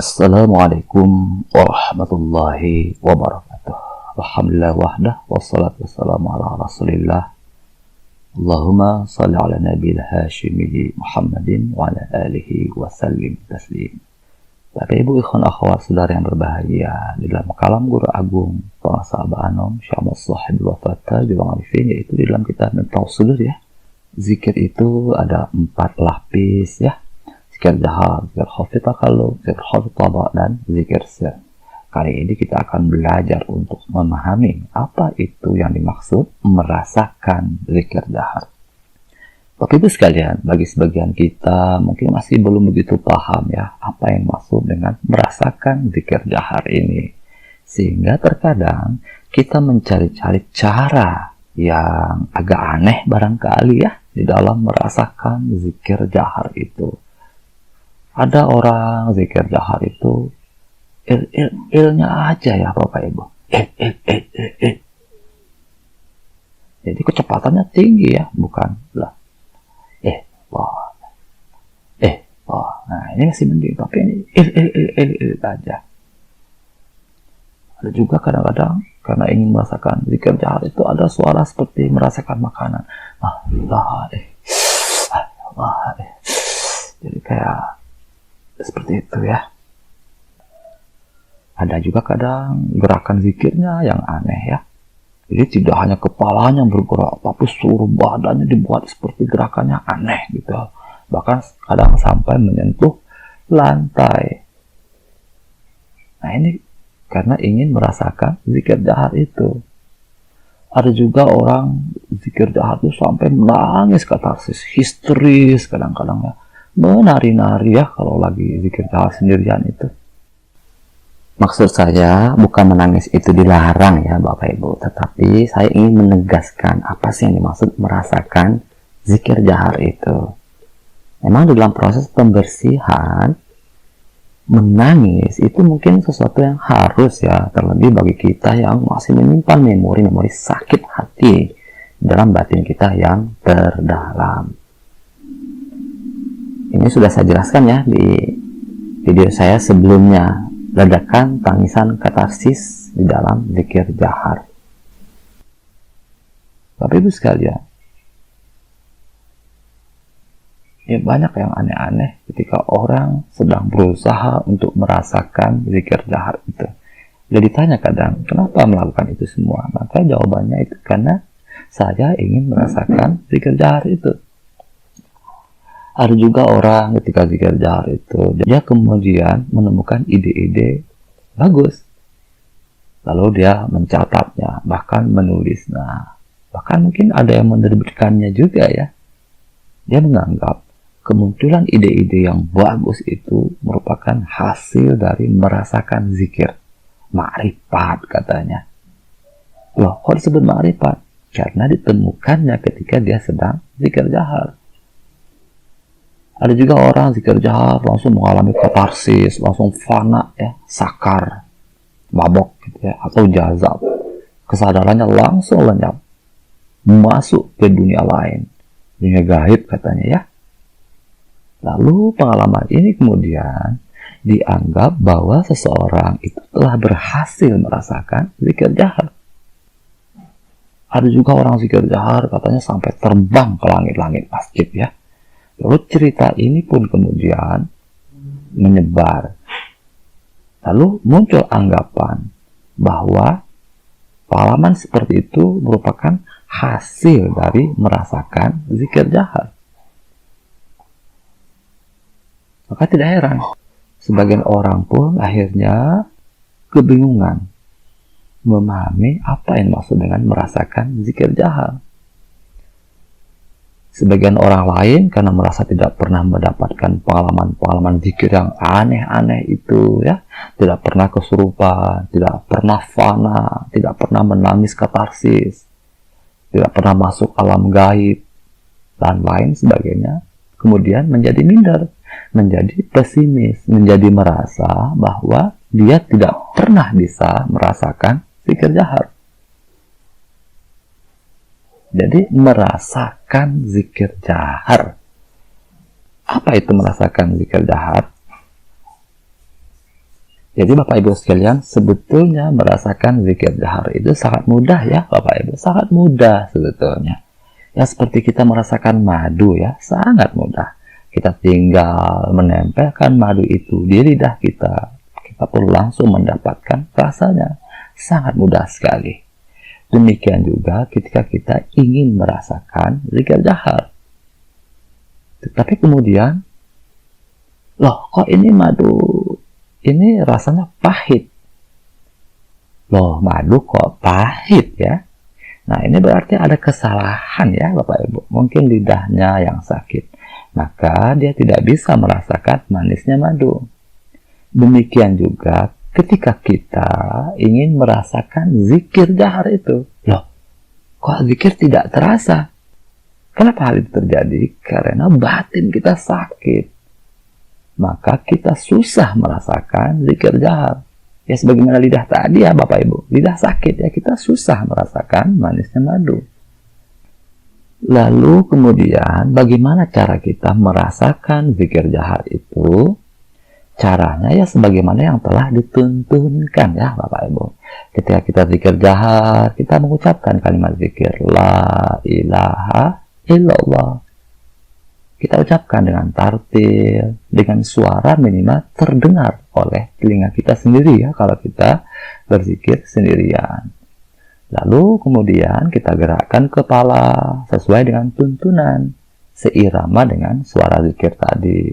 Assalamualaikum warahmatullahi wabarakatuh. Alhamdulillah wahdah wassalatu wassalamu ala rasulillah. Allahumma salli ala nabiyil hashimi Muhammadin wa ala alihi wa sallim taslim. Bapak ibu ikhwan akhwat saudara yang berbahagia, di dalam kalam guru agung pengasal Anom Syamul Sahib Wafata di Bang Arifin, yaitu di dalam kitab Tausudur ya. Zikir itu ada 4 lapis ya. Zikir jahar, zikir khafif takallu, zikir khafif tabak, dan zikir sir. Kali ini kita akan belajar untuk memahami apa itu yang dimaksud merasakan zikir jahar. Bapak ibu sekalian, bagi sebagian kita mungkin masih belum begitu paham ya apa yang maksud dengan merasakan zikir jahar ini. Sehingga terkadang kita mencari-cari cara yang agak aneh barangkali ya di dalam merasakan zikir jahar itu. Ada orang zikir jahar itu il-nya aja ya Bapak Ibu. Jadi kecepatannya tinggi ya, bukan lah. Wah. Nah, ini masih mending, tapi ini il aja. Ada juga kadang-kadang karena ingin merasakan zikir jahar itu ada suara seperti merasakan makanan. Jadi kayak seperti itu ya. Ada juga kadang gerakan zikirnya yang aneh ya. Jadi tidak hanya kepalanya yang bergerak, tapi seluruh badannya dibuat seperti gerakannya aneh gitu. Bahkan kadang sampai menyentuh lantai. Nah ini karena ingin merasakan zikir jahar itu. Ada juga orang zikir jahar itu sampai menangis, katarsis, histeris kadang-kadang ya. Menari-nari ya kalau lagi zikir jahar sendirian itu. Maksud saya bukan menangis itu dilarang ya Bapak Ibu, tetapi saya ingin menegaskan apa sih yang dimaksud merasakan zikir jahar itu. Memang dalam proses pembersihan, menangis itu mungkin sesuatu yang harus ya, terlebih bagi kita yang masih menyimpan memori-memori sakit hati dalam batin kita yang terdalam. Ini sudah saya jelaskan ya di video saya sebelumnya, ledakan tangisan katarsis di dalam zikir jahar. Bapak Ibu sekalian, ya banyak yang aneh-aneh ketika orang sedang berusaha untuk merasakan zikir jahar itu. Jadi ditanya kadang, kenapa melakukan itu semua? Maka jawabannya itu karena saya ingin merasakan zikir jahar itu. Ada juga orang ketika zikir jahar itu, dia kemudian menemukan ide-ide bagus. Lalu dia mencatatnya, bahkan menulis. Nah, bahkan mungkin ada yang menerbitkannya juga ya. Dia menganggap kemunculan ide-ide yang bagus itu merupakan hasil dari merasakan zikir. Ma'rifat katanya. Loh, kok disebut ma'rifat? Karena ditemukannya ketika dia sedang zikir jahar. Ada juga orang zikir jahar langsung mengalami katarsis, langsung fana ya, sakar, mabok gitu ya, atau jazab. Kesadarannya langsung lenyap, masuk ke dunia lain, dunia gaib katanya ya. Lalu pengalaman ini kemudian dianggap bahwa seseorang itu telah berhasil merasakan zikir jahar. Ada juga orang zikir jahar katanya sampai terbang ke langit-langit masjid ya. Lalu cerita ini pun kemudian menyebar. Lalu muncul anggapan bahwa pengalaman seperti itu merupakan hasil dari merasakan zikir jahar. Maka tidak heran, sebagian orang pun akhirnya kebingungan memahami apa yang dimaksud dengan merasakan zikir jahar. Sebagian orang lain karena merasa tidak pernah mendapatkan pengalaman-pengalaman zikir yang aneh-aneh itu ya, tidak pernah kesurupan, tidak pernah fana, tidak pernah menangis katarsis, tidak pernah masuk alam gaib dan lain sebagainya, kemudian menjadi minder, menjadi pesimis, menjadi merasa bahwa dia tidak pernah bisa merasakan zikir jahar. Jadi merasakan zikir jahar. Apa itu merasakan zikir jahar? Jadi Bapak Ibu sekalian, sebetulnya merasakan zikir jahar itu sangat mudah ya Bapak Ibu, sangat mudah sebetulnya. Ya seperti kita merasakan madu ya, sangat mudah. Kita tinggal menempelkan madu itu di lidah kita. Kita perlu langsung mendapatkan rasanya. Sangat mudah sekali. Demikian juga ketika kita ingin merasakan zikir jahar. Tetapi kemudian, loh kok ini madu ini rasanya pahit. Loh, madu kok pahit ya? Nah, ini berarti ada kesalahan ya Bapak Ibu. Mungkin lidahnya yang sakit. Maka dia tidak bisa merasakan manisnya madu. Demikian juga ketika kita ingin merasakan zikir jahar itu. Loh, kok zikir tidak terasa? Kenapa hal itu terjadi? Karena batin kita sakit. Maka kita susah merasakan zikir jahar. Ya sebagaimana lidah tadi ya Bapak Ibu. Lidah sakit ya, kita susah merasakan manisnya madu. Lalu kemudian bagaimana cara kita merasakan zikir jahar itu? Caranya ya sebagaimana yang telah dituntunkan ya Bapak Ibu. Ketika kita zikir jahar, kita mengucapkan kalimat zikir La ilaha illallah. Kita ucapkan dengan tartil, dengan suara minimal terdengar oleh telinga kita sendiri ya kalau kita berzikir sendirian. Lalu kemudian kita gerakkan kepala sesuai dengan tuntunan, seirama dengan suara zikir tadi.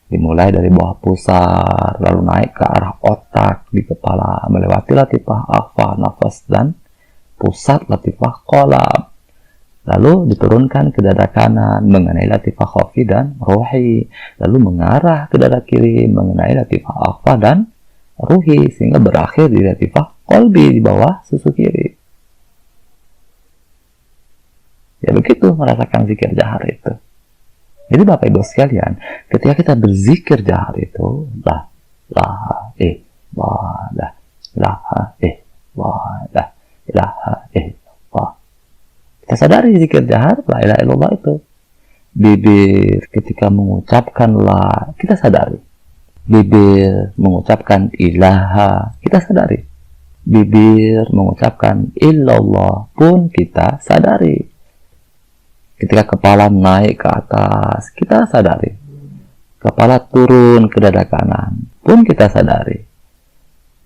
Dimulai dari bawah pusar, lalu naik ke arah otak di kepala, melewati latifah afa, nafas, dan pusat latifah qalab. Lalu diturunkan ke dada kanan mengenai latifah khafi dan ruhi. Lalu mengarah ke dada kiri mengenai latifah afa dan ruhi. Sehingga berakhir di latifah qalbi di bawah susu kiri. Ya begitu merasakan zikir jahar itu. Jadi Bapak Ibu sekalian, ketika kita berzikir jahar itu, la ilaha illallah, la ilaha illallah. Kita sadari zikir jahar, la ilaha illallah itu. Bibir ketika mengucapkan la, kita sadari. Bibir mengucapkan ilaha, kita sadari. Bibir mengucapkan illallah pun kita sadari. Ketika kepala naik ke atas, kita sadari. Kepala turun ke dada kanan pun kita sadari.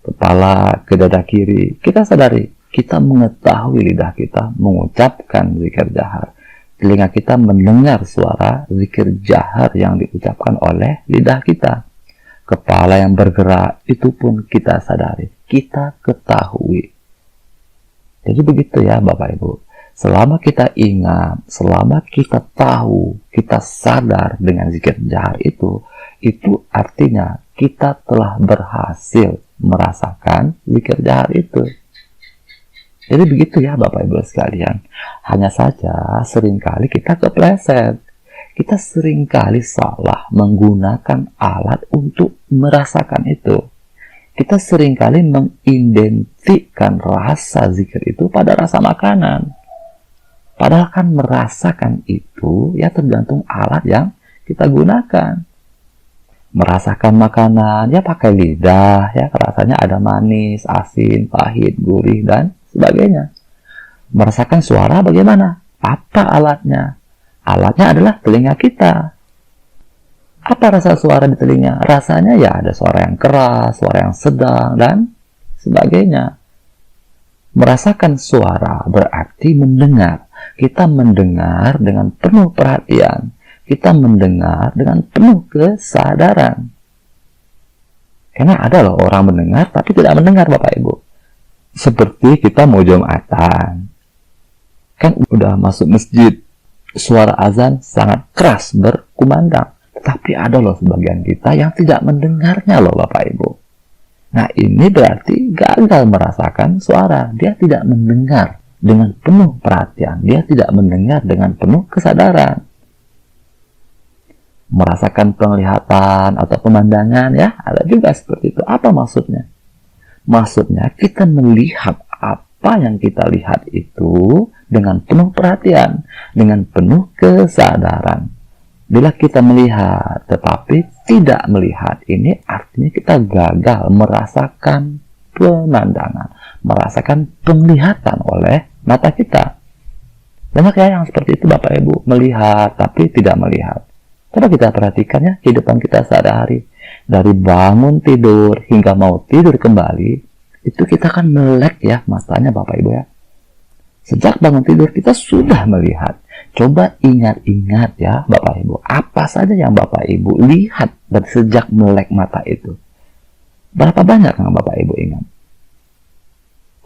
Kepala ke dada kiri, kita sadari. Kita mengetahui lidah kita mengucapkan zikir jahar. Telinga kita mendengar suara zikir jahar yang diucapkan oleh lidah kita. Kepala yang bergerak itu pun kita sadari. Kita ketahui. Jadi begitu ya Bapak Ibu. Selama kita ingat, selama kita tahu, kita sadar dengan zikir jahar itu artinya kita telah berhasil merasakan zikir jahar itu. Jadi begitu ya Bapak Ibu sekalian. Hanya saja seringkali kita kepleset. Kita seringkali salah menggunakan alat untuk merasakan itu. Kita seringkali mengidentikan rasa zikir itu pada rasa makanan. Padahal kan merasakan itu ya tergantung alat yang kita gunakan. Merasakan makanan ya pakai lidah ya, rasanya ada manis, asin, pahit, gurih dan sebagainya. Merasakan suara bagaimana? Apa alatnya? Alatnya adalah telinga kita. Apa rasa suara di telinga? Rasanya ya ada suara yang keras, suara yang sedang dan sebagainya. Merasakan suara berarti mendengar. Kita mendengar dengan penuh perhatian. Kita mendengar dengan penuh kesadaran. Karena ada loh orang mendengar tapi tidak mendengar Bapak Ibu. Seperti kita mau Jumatan. Kan udah masuk masjid. Suara azan sangat keras berkumandang. Tapi ada loh sebagian kita yang tidak mendengarnya loh Bapak Ibu. Nah ini berarti gagal merasakan suara. Dia tidak mendengar dengan penuh perhatian. Dia tidak mendengar dengan penuh kesadaran. Merasakan penglihatan atau pemandangan ya, ada juga seperti itu. Apa maksudnya? Maksudnya kita melihat apa yang kita lihat itu dengan penuh perhatian, dengan penuh kesadaran. Bila kita melihat tetapi tidak melihat, ini artinya kita gagal merasakan pemandangan, merasakan penglihatan oleh mata kita. Banyak ya yang seperti itu Bapak Ibu, melihat tapi tidak melihat. Coba kita perhatikan ya kehidupan kita sehari-hari. Dari bangun tidur hingga mau tidur kembali, itu kita kan melek ya matanya Bapak Ibu ya. Sejak bangun tidur kita sudah melihat. Coba ingat-ingat ya Bapak Ibu, apa saja yang Bapak Ibu lihat dari sejak melek mata itu. Berapa banyak yang Bapak Ibu ingat?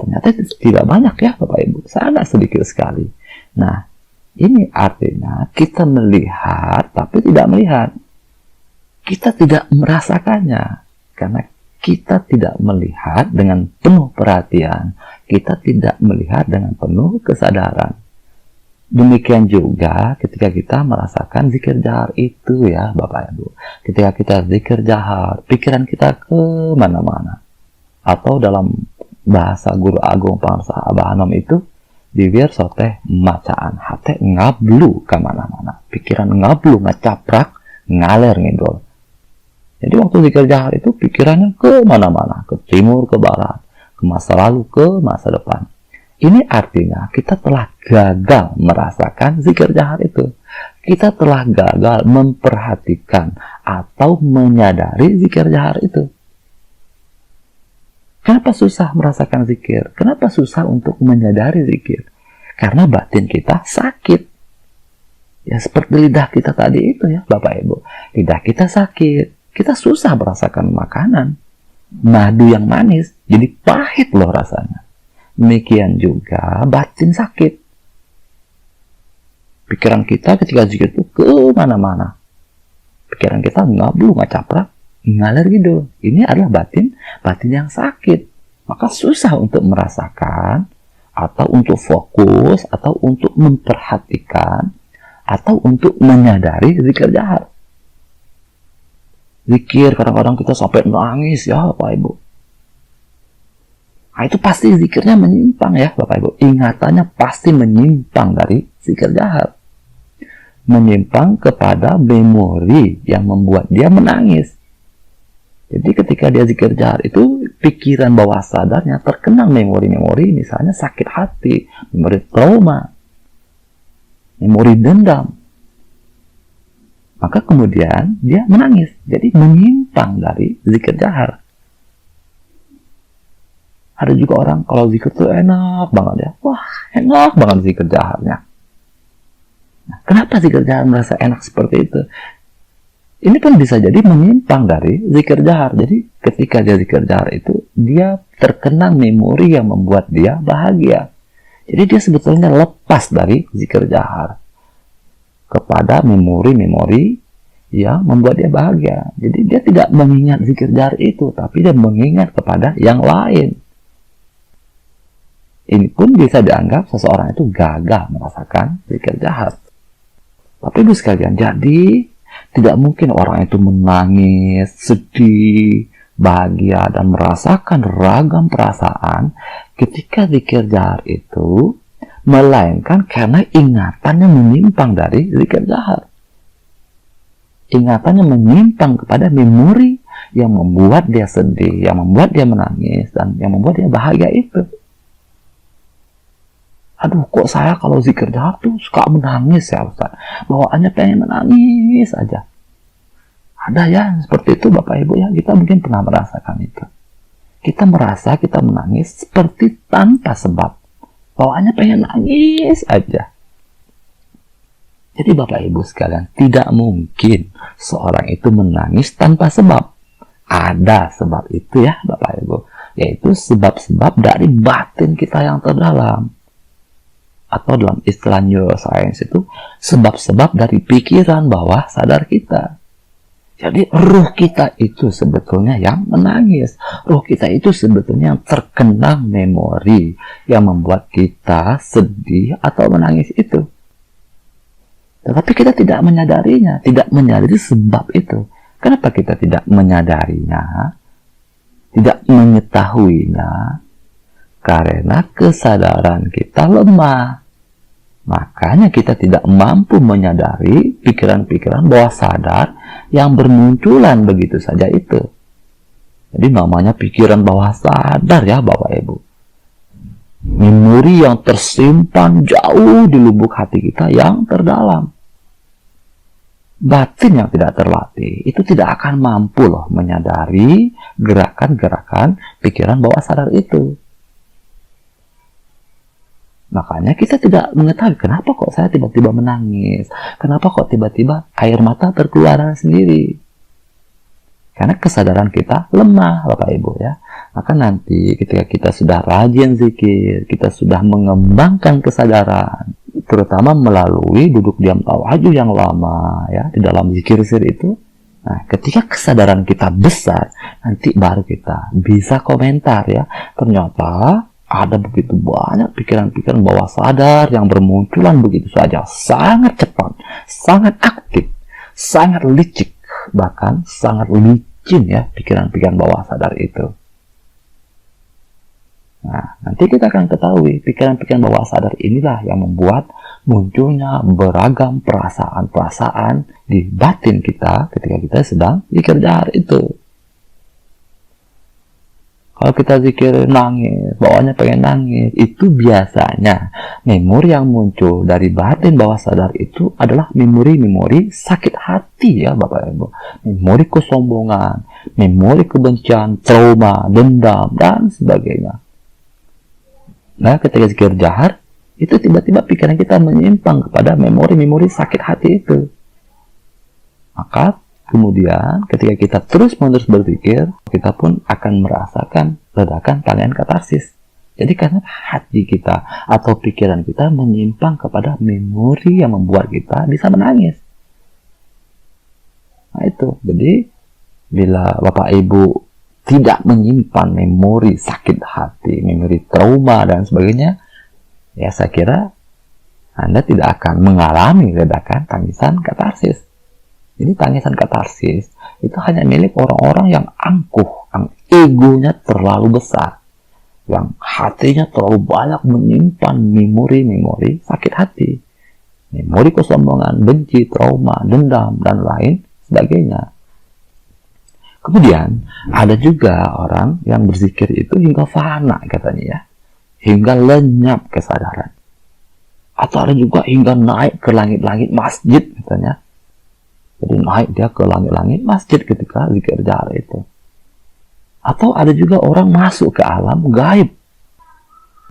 Ternyata tidak banyak ya Bapak Ibu, sangat sedikit sekali. Nah, ini artinya kita melihat tapi tidak melihat. Kita tidak merasakannya karena kita tidak melihat dengan penuh perhatian, kita tidak melihat dengan penuh kesadaran. Demikian juga ketika kita merasakan zikir jahar itu ya Bapak Ibu. Ketika kita zikir jahar, pikiran kita ke mana-mana. Atau dalam bahasa Guru Agung Pangarsa Abah Anom itu, bibir soteh macaan, hati ngablu ke mana-mana. Pikiran ngablu, ngecaprak, ngaler ngidol. Jadi waktu zikir jahar itu pikirannya ke mana-mana, ke timur, ke barat, ke masa lalu, ke masa depan. Ini artinya kita telah gagal merasakan zikir jahar itu. Kita telah gagal memperhatikan atau menyadari zikir jahar itu. Kenapa susah merasakan zikir? Kenapa susah untuk menyadari zikir? Karena batin kita sakit. Ya seperti lidah kita tadi itu ya Bapak Ibu. Lidah kita sakit. Kita susah merasakan makanan. Madu yang manis jadi pahit loh rasanya. Demikian juga batin sakit. Pikiran kita ketika zikir itu ke mana-mana. Pikiran kita ngablu, ngacaprak, ngalir gitu. Ini adalah batin yang sakit. Maka susah untuk merasakan, atau untuk fokus, atau untuk memperhatikan, atau untuk menyadari zikir jahar. Zikir kadang-kadang kita sampai nangis ya Bapak Ibu. Nah, itu pasti zikirnya menyimpang ya Bapak Ibu. Ingatannya pasti menyimpang dari zikir jahar. Menyimpang kepada memori yang membuat dia menangis. Jadi ketika dia zikir jahar itu, pikiran bawah sadarnya terkenang memori-memori, misalnya sakit hati, memori trauma, memori dendam. Maka kemudian dia menangis. Jadi menyimpang dari zikir jahar. Ada juga orang kalau zikir itu enak banget ya. Wah, enak banget zikir jaharnya. Nah, kenapa zikir jahar merasa enak seperti itu? Ini pun bisa jadi menyimpang dari zikir jahar. Jadi ketika dia zikir jahar itu, dia terkenang memori yang membuat dia bahagia. Jadi dia sebetulnya lepas dari zikir jahar kepada memori-memori yang membuat dia bahagia. Jadi dia tidak mengingat zikir jahar itu, tapi dia mengingat kepada yang lain. Ini pun bisa dianggap seseorang itu gagal merasakan zikir jahar. Tapi Ibu sekalian, jadi tidak mungkin orang itu menangis, sedih, bahagia, dan merasakan ragam perasaan ketika zikir jahar itu, melainkan karena ingatannya menyimpang dari zikir jahar. Ingatannya menyimpang kepada memori yang membuat dia sedih, yang membuat dia menangis, dan yang membuat dia bahagia itu. Aduh, kok saya kalau zikir jahar tuh suka menangis ya Ustaz. Bawaannya pengen menangis aja. Ada ya seperti itu Bapak Ibu ya. Kita mungkin pernah merasakan itu. Kita merasa kita menangis seperti tanpa sebab. Bawaannya pengen nangis aja. Jadi Bapak Ibu sekalian, tidak mungkin seorang itu menangis tanpa sebab. Ada sebab itu ya Bapak Ibu. Yaitu sebab-sebab dari batin kita yang terdalam. Atau dalam istilah neuroscience itu, sebab-sebab dari pikiran bawah sadar kita. Jadi ruh kita itu sebetulnya yang menangis. Ruh kita itu sebetulnya yang terkenang memori yang membuat kita sedih atau menangis itu. Tetapi kita tidak menyadarinya, tidak menyadari sebab itu. Kenapa kita tidak menyadarinya, tidak mengetahuinya? Karena kesadaran kita lemah. Makanya kita tidak mampu menyadari pikiran-pikiran bawah sadar yang bermunculan begitu saja itu. Jadi namanya pikiran bawah sadar ya Bapak Ibu. Memori yang tersimpan jauh di lubuk hati kita yang terdalam. Batin yang tidak terlatih itu tidak akan mampu loh menyadari gerakan-gerakan pikiran bawah sadar itu. Makanya kita tidak mengetahui kenapa kok saya tiba-tiba menangis, kenapa kok tiba-tiba air mata berkeluaran sendiri. Karena kesadaran kita lemah Bapak Ibu ya. Maka nanti ketika kita sudah rajin zikir, kita sudah mengembangkan kesadaran, terutama melalui duduk diam tawadhu yang lama ya di dalam zikir sir itu. Nah, ketika kesadaran kita besar, nanti baru kita bisa komentar ya. Ternyata ada begitu banyak pikiran-pikiran bawah sadar yang bermunculan begitu saja, sangat cepat, sangat aktif, sangat licik, bahkan sangat licin ya pikiran-pikiran bawah sadar itu. Nah, nanti kita akan ketahui pikiran-pikiran bawah sadar inilah yang membuat munculnya beragam perasaan-perasaan di batin kita ketika kita sedang zikir jahar itu. Kalau kita zikir nangis, bawaannya pengen nangis, itu biasanya memori yang muncul dari batin bawah sadar itu adalah memori-memori sakit hati ya Bapak Ibu. Memori kesombongan, memori kebencian, trauma, dendam, dan sebagainya. Nah, ketika zikir jahar, itu tiba-tiba pikiran kita menyimpang kepada memori-memori sakit hati itu. Maka kemudian ketika kita terus-menerus berzikir, kita pun akan merasakan ledakan talian katarsis. Jadi karena hati kita atau pikiran kita menyimpang kepada memori yang membuat kita bisa menangis. Nah itu, jadi bila Bapak Ibu tidak menyimpan memori sakit hati, memori trauma dan sebagainya, ya saya kira Anda tidak akan mengalami ledakan tangisan katarsis. Jadi tangisan katarsis itu hanya milik orang-orang yang angkuh, yang egonya terlalu besar, yang hatinya terlalu banyak menyimpan memori-memori sakit hati, memori kesombongan, benci, trauma, dendam, dan lain sebagainya. Kemudian ada juga orang yang berzikir itu hingga fana katanya ya, hingga lenyap kesadaran. Atau ada juga hingga naik ke langit-langit masjid katanya. Jadi naik dia ke langit-langit masjid ketika zikir jahar itu. Atau ada juga orang masuk ke alam gaib,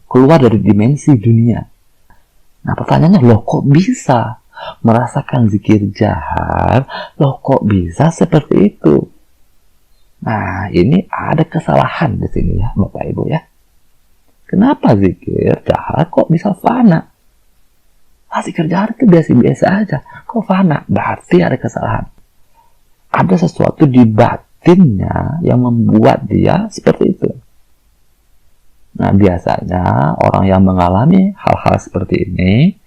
keluar dari dimensi dunia. Nah pertanyaannya, loh kok bisa merasakan zikir jahar? Loh kok bisa seperti itu? Nah, ini ada kesalahan di sini ya, Bapak Ibu ya. Kenapa zikir jahar kok bisa fana? Zikir jahar itu biasa-biasa aja. Kok fana? Berarti ada kesalahan. Ada sesuatu di batinnya yang membuat dia seperti itu. Nah, biasanya orang yang mengalami hal-hal seperti ini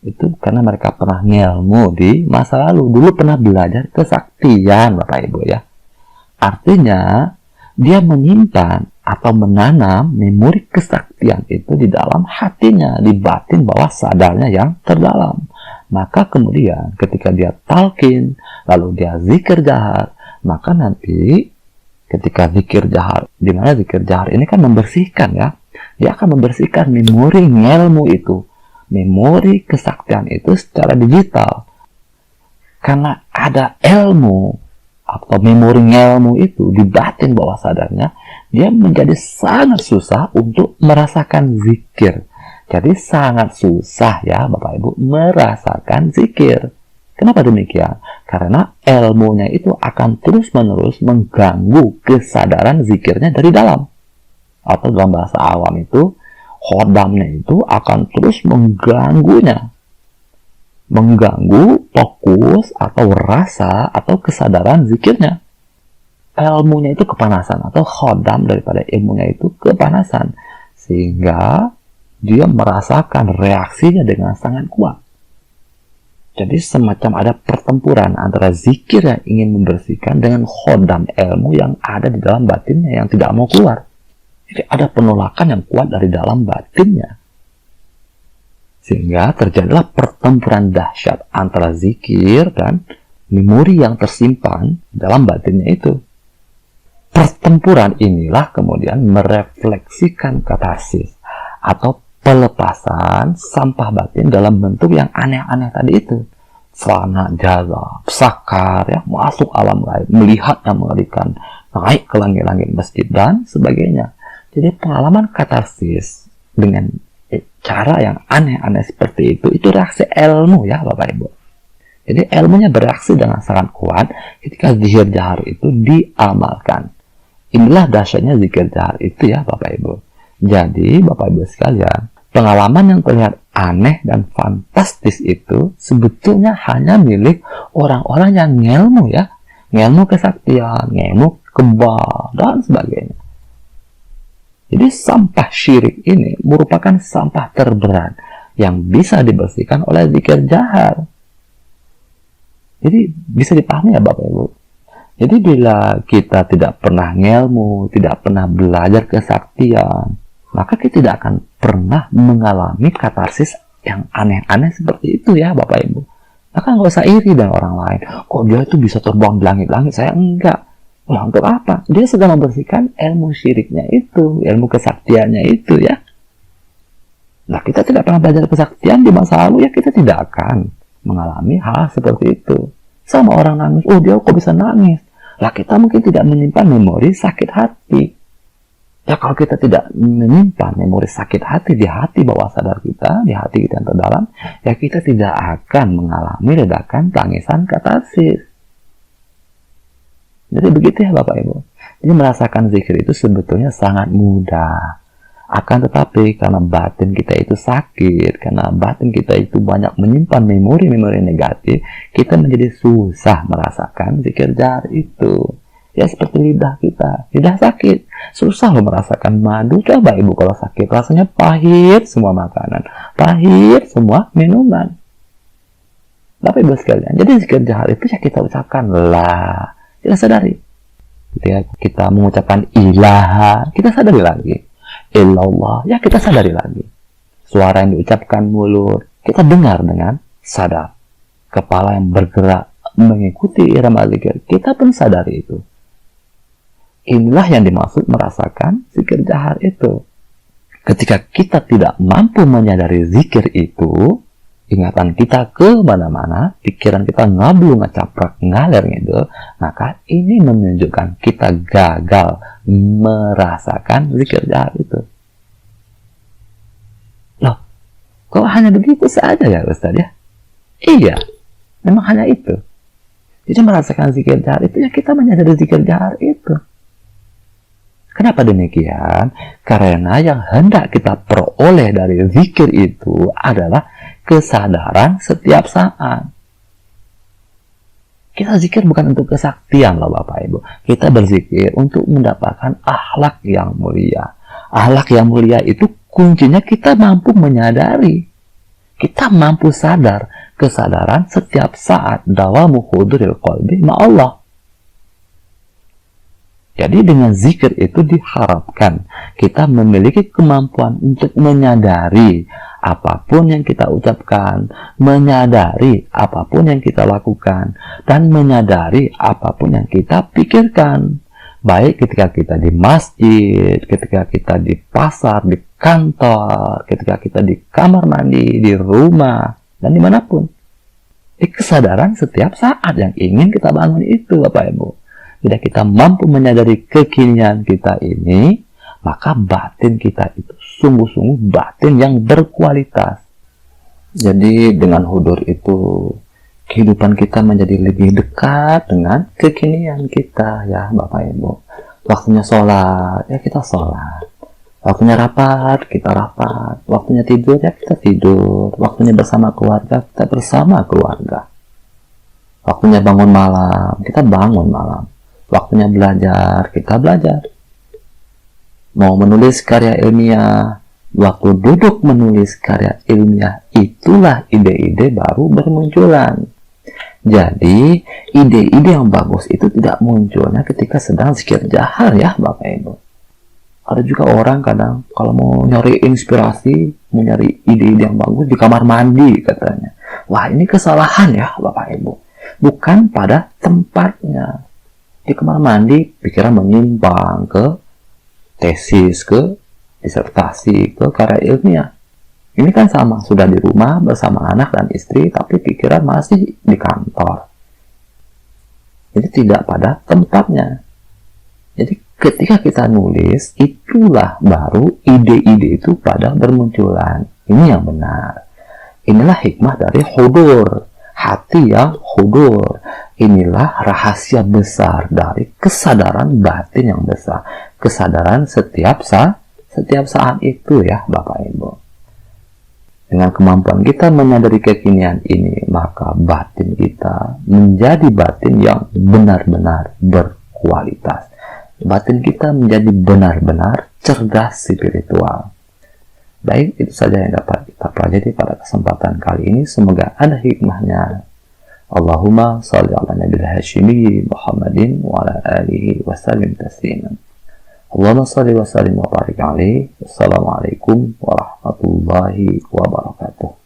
itu karena mereka pernah ngilmu di masa lalu. Dulu pernah belajar kesaktian, Bapak Ibu ya. Artinya, dia menyimpan atau menanam memori kesaktian itu di dalam hatinya, di batin bawah sadarnya yang terdalam. Maka kemudian ketika dia talqin, lalu dia zikir jahar, maka nanti ketika zikir jahar, di mana zikir jahar ini kan membersihkan ya, dia akan membersihkan memori ilmu itu, memori kesaktian itu secara digital. Karena ada ilmu atau memori ilmu itu di batin bawah sadarnya, dia menjadi sangat susah untuk merasakan zikir. Jadi sangat susah ya Bapak Ibu merasakan zikir. Kenapa demikian? Karena ilmunya itu akan terus-menerus mengganggu kesadaran zikirnya dari dalam. Atau dalam bahasa awam itu, khodamnya itu akan terus mengganggunya. Mengganggu fokus atau rasa atau kesadaran zikirnya. Ilmunya itu kepanasan atau khodam daripada ilmunya itu kepanasan. Sehingga dia merasakan reaksinya dengan sangat kuat. Jadi semacam ada pertempuran antara zikir yang ingin membersihkan dengan khodam ilmu yang ada di dalam batinnya yang tidak mau keluar. Jadi ada penolakan yang kuat dari dalam batinnya. Sehingga terjadilah pertempuran dahsyat antara zikir dan memori yang tersimpan dalam batinnya itu. Pertempuran inilah kemudian merefleksikan katarsis atau pelepasan sampah batin dalam bentuk yang aneh-aneh tadi itu. Fana, jazab, sakar, ya, masuk alam gaib, melihat yang mengerikan, naik ke langit-langit masjid, dan sebagainya. Jadi pengalaman katarsis dengan cara yang aneh-aneh seperti itu reaksi ilmu ya Bapak Ibu. Jadi ilmunya bereaksi dengan sangat kuat ketika zikir jahar itu diamalkan. Inilah dahsyatnya zikir jahar itu ya Bapak Ibu. Jadi Bapak Ibu sekalian, pengalaman yang terlihat aneh dan fantastis itu sebetulnya hanya milik orang-orang yang ngelmu ya. Ngelmu kesaktian, ngelmu kebal, dan sebagainya. Jadi sampah syirik ini merupakan sampah terberat yang bisa dibersihkan oleh zikir jahar. Jadi bisa dipahami ya Bapak Ibu. Jadi bila kita tidak pernah ngelmu, tidak pernah belajar kesaktian, maka kita tidak akan pernah mengalami katarsis yang aneh-aneh seperti itu ya Bapak Ibu. Maka nggak usah iri dengan orang lain. Kok dia itu bisa terbang di langit-langit, saya enggak. Nah, untuk apa? Dia sedang membersihkan ilmu syiriknya itu, ilmu kesaktiannya itu ya. Nah, kita tidak pernah belajar kesaktian di masa lalu, ya kita tidak akan mengalami hal seperti itu. Sama orang nangis, oh dia kok bisa nangis? Lah kita mungkin tidak menyimpan memori sakit hati. Ya kalau kita tidak menyimpan memori sakit hati di hati bawah sadar kita, di hati kita yang terdalam, ya kita tidak akan mengalami ledakan tangisan katarsis. Jadi begitu ya Bapak Ibu. Jadi merasakan zikir itu sebetulnya sangat mudah. Akan tetapi karena batin kita itu sakit, karena batin kita itu banyak menyimpan memori-memori negatif, kita menjadi susah merasakan zikir jahar itu. Ya seperti lidah kita, lidah sakit, susah loh merasakan madu. Coba Ibu kalau sakit, rasanya pahit semua makanan, pahit semua minuman. Bapak Ibu sekalian, jadi zikir jahar itu ya kita ucapkan lah. Kita sadari. Ketika kita mengucapkan ilaha, kita sadari lagi. Illallah, ya kita sadari lagi. Suara yang diucapkan mulut, kita dengar dengan sadar. Kepala yang bergerak mengikuti irama zikir, kita pun sadari itu. Inilah yang dimaksud merasakan zikir jahar itu. Ketika kita tidak mampu menyadari zikir itu, ingatan kita ke mana-mana, pikiran kita ngablu, ngecaprak, ngalir gitu, maka ini menunjukkan kita gagal merasakan zikir jahar itu. Loh, kok hanya begitu saja ya Ustaz ya? Iya, memang hanya itu. Jadi merasakan zikir jahar itu ya kita menyadari zikir jahar itu. Kenapa demikian? Karena yang hendak kita peroleh dari zikir itu adalah kesadaran setiap saat. Kita zikir bukan untuk kesaktian loh Bapak Ibu. Kita berzikir untuk mendapatkan akhlak yang mulia. Akhlak yang mulia itu kuncinya kita mampu menyadari. Kita mampu sadar. Kesadaran setiap saat. Dawamu huduril qalbi ma'allah. Jadi dengan zikir itu diharapkan kita memiliki kemampuan untuk menyadari apapun yang kita ucapkan, menyadari apapun yang kita lakukan, dan menyadari apapun yang kita pikirkan. Baik ketika kita di masjid, ketika kita di pasar, di kantor, ketika kita di kamar mandi, di rumah, dan dimanapun. Kesadaran setiap saat yang ingin kita bangun itu Bapak Ibu. Bila kita mampu menyadari kekinian kita ini, maka batin kita itu sungguh-sungguh batin yang berkualitas. Jadi dengan hudur itu, kehidupan kita menjadi lebih dekat dengan kekinian kita ya Bapak Ibu. Waktunya sholat, ya kita sholat. Waktunya rapat, kita rapat. Waktunya tidur, ya kita tidur. Waktunya bersama keluarga, kita bersama keluarga. Waktunya bangun malam, kita bangun malam. Waktunya belajar, kita belajar. Mau menulis karya ilmiah, waktu duduk menulis karya ilmiah, itulah ide-ide baru bermunculan. Jadi, ide-ide yang bagus itu tidak munculnya ketika sedang zikir jahar ya Bapak Ibu. Ada juga orang kadang kalau mau nyari inspirasi, mau nyari ide-ide yang bagus di kamar mandi katanya. Wah, ini kesalahan ya Bapak Ibu. Bukan pada tempatnya. Di kamar mandi pikiran menyimpang ke tesis, ke disertasi, ke karya ilmiah. Ini kan sama, sudah di rumah bersama anak dan istri, tapi pikiran masih di kantor. Jadi tidak pada tempatnya. Jadi ketika kita nulis, itulah baru ide-ide itu pada bermunculan. Ini yang benar. Inilah hikmah dari hudur. Hati yang hudur. Inilah rahasia besar dari kesadaran batin yang besar. Kesadaran setiap saat itu ya Bapak Ibu. Dengan kemampuan kita menyadari kekinian ini, maka batin kita menjadi batin yang benar-benar berkualitas. Batin kita menjadi benar-benar cerdas spiritual. Baik, itu saja yang dapat kita pelajari pada kesempatan kali ini. Semoga ada hikmahnya. Allahumma salli ala nabil hashimi Muhammadin wa ala alihi wa sallim tasliman. Allahumma salli wa sallim wa barik alaihi. Wassalamualaikum warahmatullahi wabarakatuh.